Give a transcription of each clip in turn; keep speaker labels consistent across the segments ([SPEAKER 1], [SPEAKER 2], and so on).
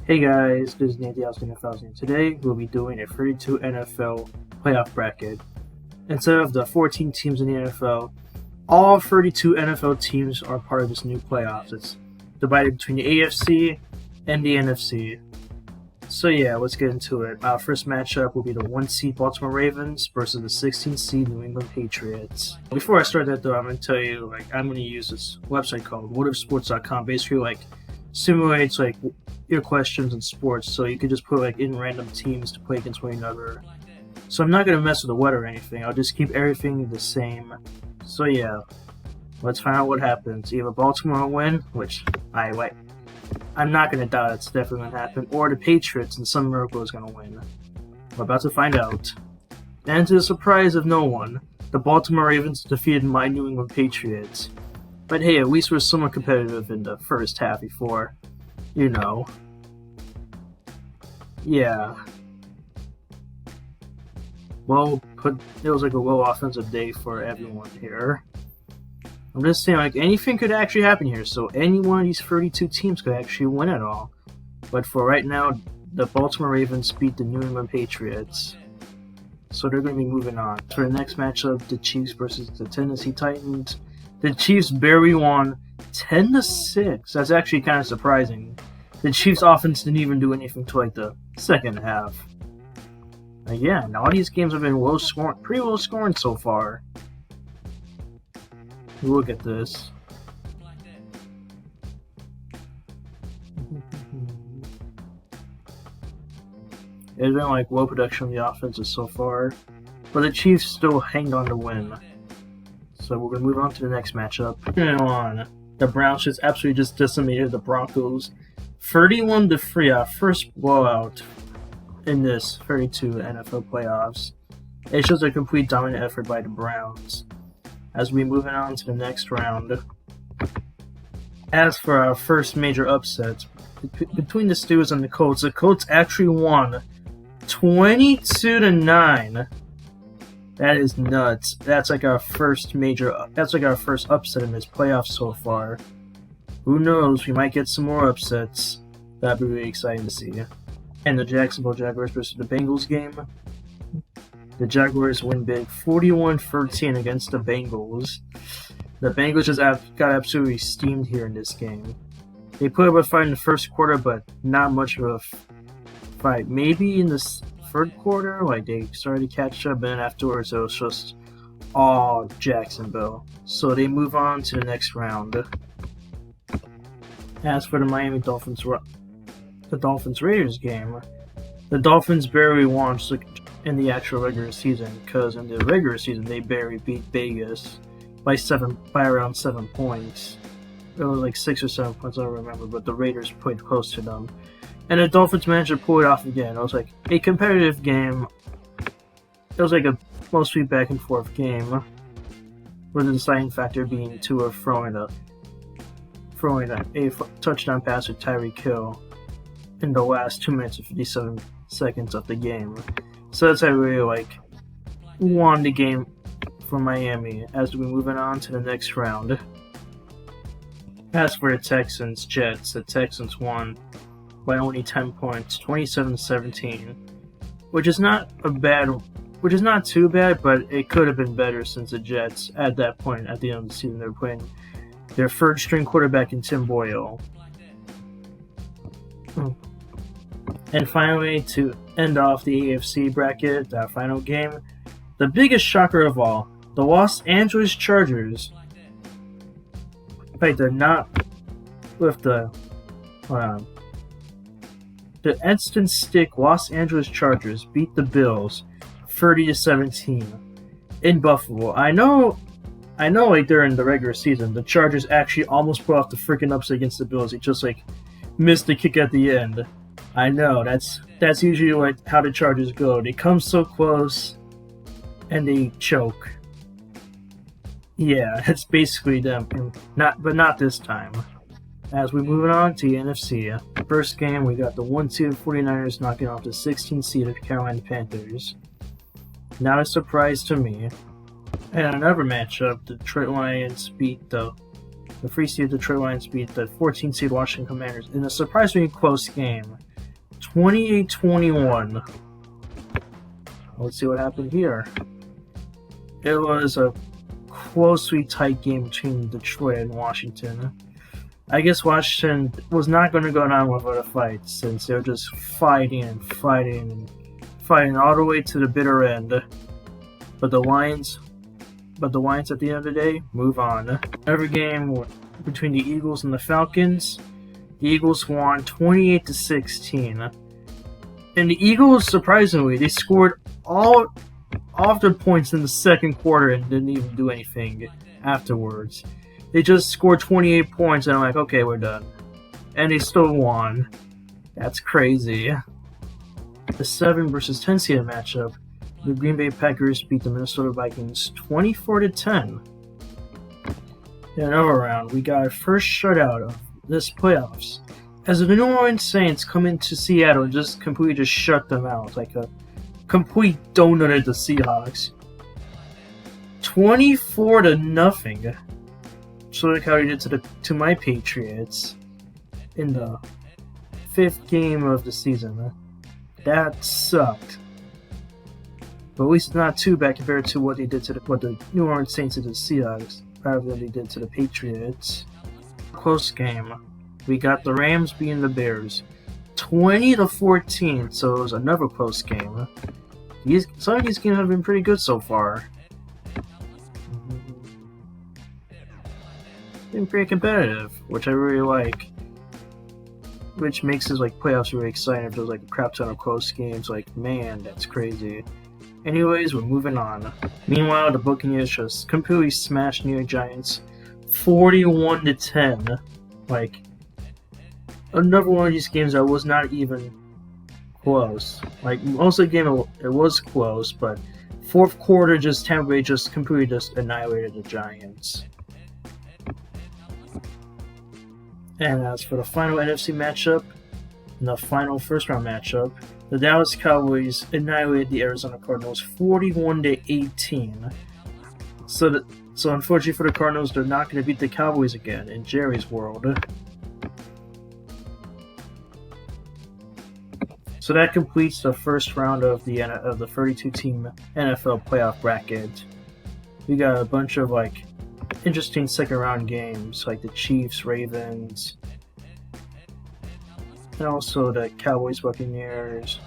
[SPEAKER 1] Hey guys, this is Nancy Austin NFL, and today we'll be doing a 32 NFL playoff bracket. Instead of the 14 teams in the NFL, all 32 NFL teams are part of this new playoffs. It's divided between the AFC and the NFC. So yeah, let's get into it. Our first matchup will be the 1 seed Baltimore Ravens versus the 16 seed New England Patriots. Before I start that though, I'm going to tell you, I'm going to use this website called whatifsports.com. Basically, simulates your questions in sports, so you could just put in random teams to play against one another. So I'm not gonna mess with the weather or anything. I'll just keep everything the same. So yeah, let's find out what happens. Either Baltimore will win, which I'm not gonna doubt it's definitely gonna happen, or the Patriots and some miracle is gonna win. We're about to find out. And to the surprise of no one, the Baltimore Ravens defeated my New England Patriots. But hey, at least we're somewhat competitive in the first half before, Yeah. Well, it was a low offensive day for everyone here. I'm just saying, anything could actually happen here, so any one of these 32 teams could actually win it all. But for right now, the Baltimore Ravens beat the New England Patriots. So they're going to be moving on. For the next matchup, the Chiefs versus the Tennessee Titans. The Chiefs barely won 10-6. That's actually kind of surprising. The Chiefs' offense didn't even do anything to the second half. Again, all these games have been pretty low scoring so far. Look at this. It's been low production on the offenses so far, but the Chiefs still hang on to win. So we're going to move on to the next matchup. The Browns just absolutely decimated the Broncos. 31-3, our first blowout in this 32 NFL playoffs. It's just a complete dominant effort by the Browns. As we move on to the next round. As for our first major upset, between the Steelers and the Colts actually won 22-9. That is nuts. That's our first upset in this playoff so far. Who knows? We might get some more upsets. That'd be really exciting to see. And the Jacksonville Jaguars versus the Bengals game. The Jaguars win big, 41-13 against the Bengals. The Bengals just got absolutely steamed here in this game. They put up a fight in the first quarter, but not much of a fight. Maybe in the third quarter, they started to catch up, and then afterwards it was just all Jacksonville. So they move on to the next round. As for the Miami Dolphins-Raiders game, the Dolphins barely won in the actual regular season, because in the regular season they barely beat Vegas by around 7 points. It was 6 or 7 points, I don't remember, but the Raiders played close to them. And the Dolphins managed to pull it off again. It was a competitive game. It was a mostly back and forth game, with the deciding factor being Tua throwing a touchdown pass to Tyreek Hill in the last 2 minutes and 57 seconds of the game. So that's how we really won the game for Miami. As we're moving on to the next round. As for the Texans-Jets, the Texans won by only 10 points, 27-17, which is not too bad, but it could have been better since the Jets, at that point, at the end of the season, they were playing their third-string quarterback in Tim Boyle. And finally, to end off the AFC bracket, that final game, the biggest shocker of all, the Los Angeles Chargers. They're not with the Edston Stick Los Angeles Chargers beat the Bills 30-17 in Buffalo. I know during the regular season, the Chargers actually almost pulled off the freaking upset against the Bills. They just missed the kick at the end. I know, that's usually how the Chargers go. They come so close and they choke. Yeah, it's basically them. But not this time. As we move on to the NFC, first game we got the 1-seeded 49ers knocking off the 16-seeded Carolina Panthers. Not a surprise to me. And another matchup, the 3-seed Detroit Lions beat the 14-seed Washington Commanders in a surprisingly close game. 28-21. Let's see what happened here. It was a closely tight game between Detroit and Washington. I guess Washington was not going to go down without a fight, since they were just fighting all the way to the bitter end. But the Lions at the end of the day move on. Every game between the Eagles and the Falcons, the Eagles won 28-16. And the Eagles, surprisingly, they scored all of their points in the second quarter and didn't even do anything afterwards. They just scored 28 points and I'm like, okay, we're done. And they still won. That's crazy. The 7 versus 10 seeded matchup, the Green Bay Packers beat the Minnesota Vikings 24-10. In another round, we got our first shutout of this playoffs, as the New Orleans Saints come into Seattle and just completely shut them out, like a complete donut at the Seahawks. 24-0. So like how he did to my Patriots in the 5th game of the season. That sucked. But at least it's not too bad compared to what they did what the New Orleans Saints did to the Seahawks, rather than they did to the Patriots. Close game. We got the Rams beating the Bears 20-14, so it was another close game. Some of these games have been pretty good so far. Been pretty competitive, which I really like. Which makes this like playoffs really exciting if there's like a crap ton of close games. Like, man, that's crazy. Anyways, we're moving on. Meanwhile, the Buccaneers just completely smashed New York Giants 41-10. Like, another one of these games that was not even close. Like, most of the game it was close, but fourth quarter Tampa Bay just completely annihilated the Giants. And as for the final NFC matchup, in the final first round matchup, the Dallas Cowboys annihilated the Arizona Cardinals 41-18. So unfortunately for the Cardinals, they're not going to beat the Cowboys again in Jerry's world. So that completes the first round of the 32-team NFL playoff bracket. We got a bunch of like interesting second round games like the Chiefs, Ravens, and also the Cowboys, Buccaneers,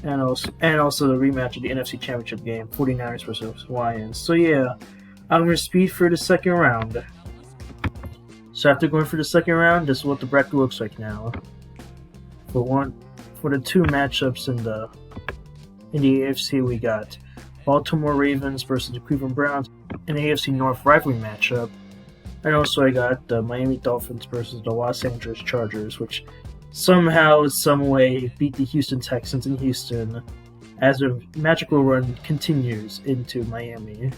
[SPEAKER 1] and also the rematch of the NFC Championship game, 49ers versus Lions. So yeah, I'm going to speed through the second round. So after going through the second round, this is what the bracket looks like now. For the two matchups in the AFC, we got Baltimore Ravens versus the Cleveland Browns, an AFC North rivalry matchup. And also I got the Miami Dolphins versus the Los Angeles Chargers, which somehow, some way, beat the Houston Texans in Houston as their magical run continues into Miami.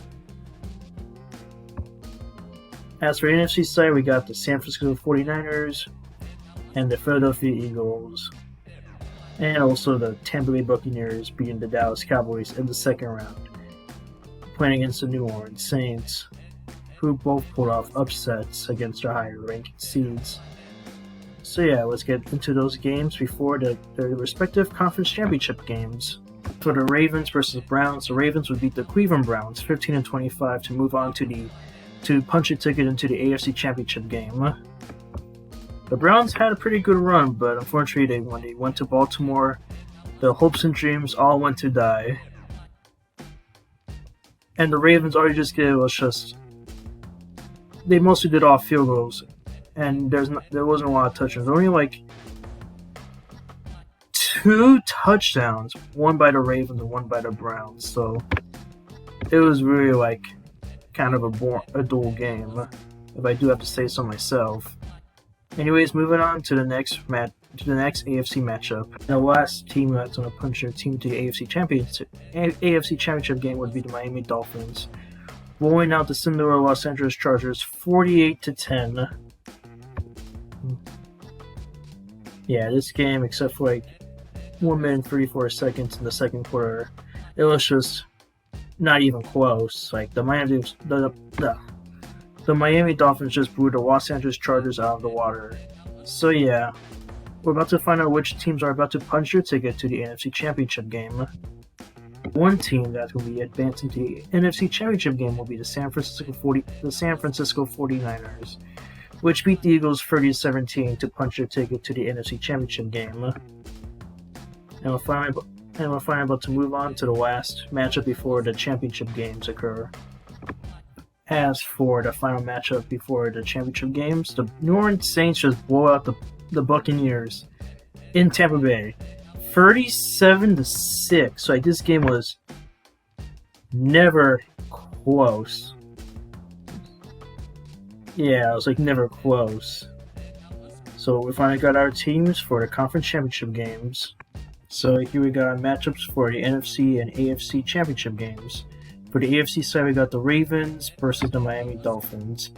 [SPEAKER 1] As for the NFC side, we got the San Francisco 49ers and the Philadelphia Eagles, and also the Tampa Bay Buccaneers beating the Dallas Cowboys in the second round, playing against the New Orleans Saints, who both pulled off upsets against their higher ranked seeds. So yeah, let's get into those games before the respective conference championship games. For the Ravens versus Browns, the Ravens would beat the Cleveland Browns 15-25 to move on to punch a ticket into the AFC Championship game. The Browns had a pretty good run, but unfortunately when they went to Baltimore, the hopes and dreams all went to die. And the Ravens already they mostly did off field goals, and there wasn't a lot of touchdowns. Only like 2 touchdowns, one by the Ravens and one by the Browns. So it was really like kind of a dull game, if I do have to say so myself. Anyways, moving on to the next AFC matchup. And the last team that's going to punch their team to the AFC Championship game would be the Miami Dolphins, rolling out the Cinderella Los Angeles Chargers 48-10. Yeah, this game, except for like 1 minute and 34 seconds in the second quarter, it was just not even close. Like the Miami Dolphins just blew the Los Angeles Chargers out of the water. So yeah, we're about to find out which teams are about to punch their ticket to the NFC Championship game. One team that will be advancing to the NFC Championship game will be the San Francisco 49ers, which beat the Eagles 30-17 to punch their ticket to the NFC Championship game. And we're finally about to move on to the last matchup before the championship games occur. As for the final matchup before the championship games, the New Orleans Saints just blow out the Buccaneers in Tampa Bay, 37-6. So this game was never close. Yeah, it was like never close. So we finally got our teams for the conference championship games. So here we got our matchups for the NFC and AFC championship games. For the AFC side, we got the Ravens versus the Miami Dolphins.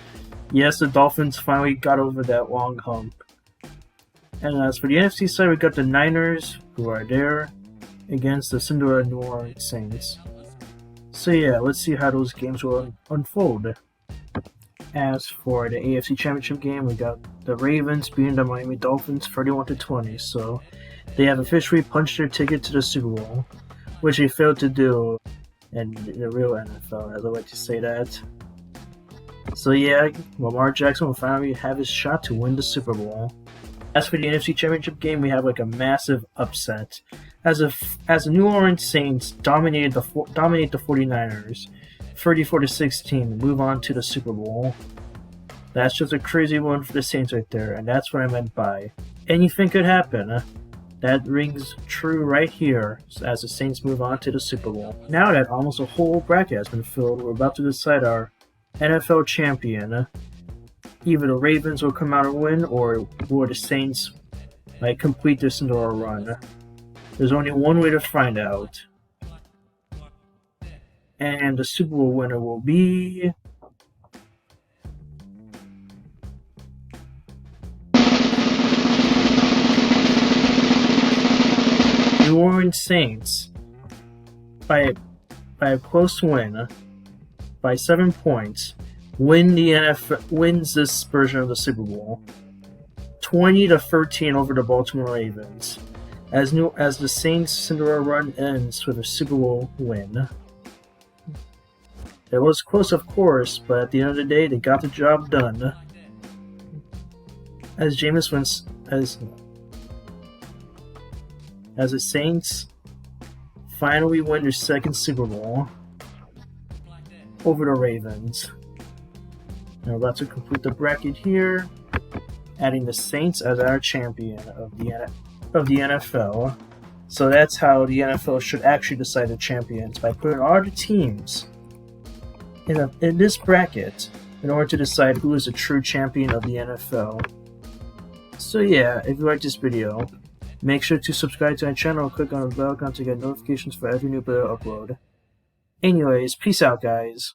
[SPEAKER 1] Yes, the Dolphins finally got over that long hump. And as for the NFC side, we got the Niners, who are there, against the Cinderella New Orleans Saints. So yeah, let's see how those games will unfold. As for the AFC Championship game, we got the Ravens beating the Miami Dolphins 31-20. So they have officially punched their ticket to the Super Bowl, which they failed to do in the real NFL, as I like to say that. So yeah, Lamar Jackson will finally have his shot to win the Super Bowl. As for the NFC Championship game, we have like a massive upset, as the New Orleans Saints dominate the 49ers, 34-16, to move on to the Super Bowl. That's just a crazy one for the Saints right there, and that's what I meant by anything could happen. That rings true right here as the Saints move on to the Super Bowl. Now that almost a whole bracket has been filled, we're about to decide our NFL champion. Either the Ravens will come out and win, or the Saints might complete their Cinderella run. There's only one way to find out. And the Super Bowl winner will be... New Orleans Saints, by a close win, by 7 points, wins this version of the Super Bowl, 20-13 over the Baltimore Ravens, as the Saints' Cinderella run ends with a Super Bowl win. It was close, of course, but at the end of the day, they got the job done. As the Saints finally win their second Super Bowl over the Ravens. And we're about to complete the bracket here, adding the Saints as our champion of the NFL. So that's how the NFL should actually decide the champions, by putting all the teams in this bracket in order to decide who is a true champion of the NFL. So yeah, if you like this video, make sure to subscribe to my channel and click on the bell icon to get notifications for every new video upload. Anyways, peace out, guys.